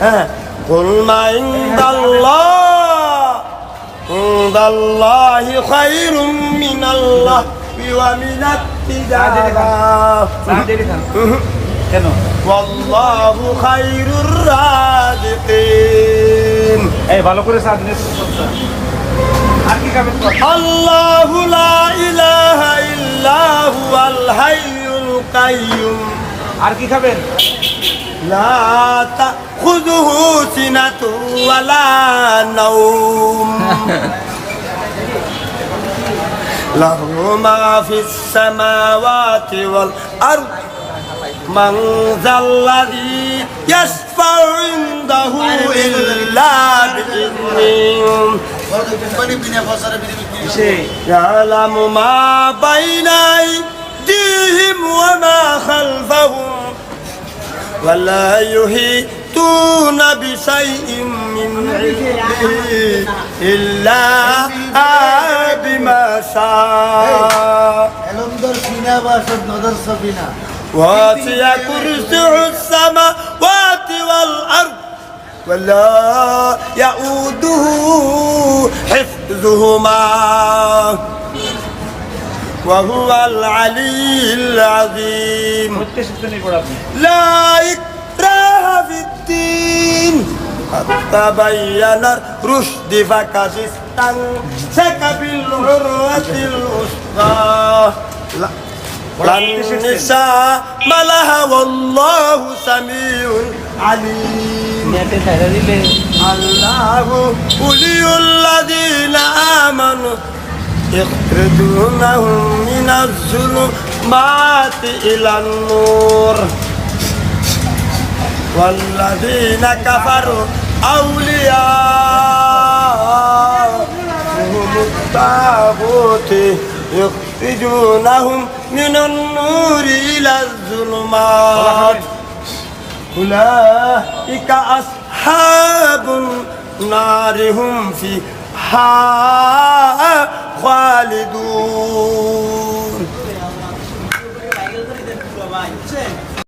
হ্যাঁ কুল মা ইনদাল্লাহি খায়রুম মিনাল্লাহি ওয়া মিনাত তিজারা কেন ওয়াল্লাহু খায়রুর রাযিকিন। এই ভালো করে সাথ নিয়ে আর কি খাবেন? আল্লাহু লা ইলাহা ইল্লা হুয়াল হাইয়ুল কাইয়্যুম। আর কি খাবেন? লা তাখুযুহু সিনাতুন ওয়ালা নাওম লাহু মা ফিস সামাওয়াতি ওয়াল আরদ মান যাল্লাযী ইয়াশফাউ ইনদাহু ইল্লা বিইذনিহি ইয়ালামু মা বাইনা আইদিহিম ওয়া মা খালফাহুম ওয়া লা ইউহিতুনা বিশাইইন মিন ইলমিহি ইল্লা বিমা শাআ। এলমদর সিনা বাসদ নদর সবিনা واسع كرسيه السماوات والأرض ولا يؤوده حفظهما وهو العلي العظيم لا إكراه في الدين قد تبين الرشد فقد استمسك بالعروة الوثقى لن نساء ملها والله سميع عليم. الله ولي الذين آمنوا يخرجونهم من الظلمات إلى النور والذين كفروا أولياءهم الطاغوت يخرجونهم من النور إلى الظلمات أولئك أصحاب النار هم فيها خالدون.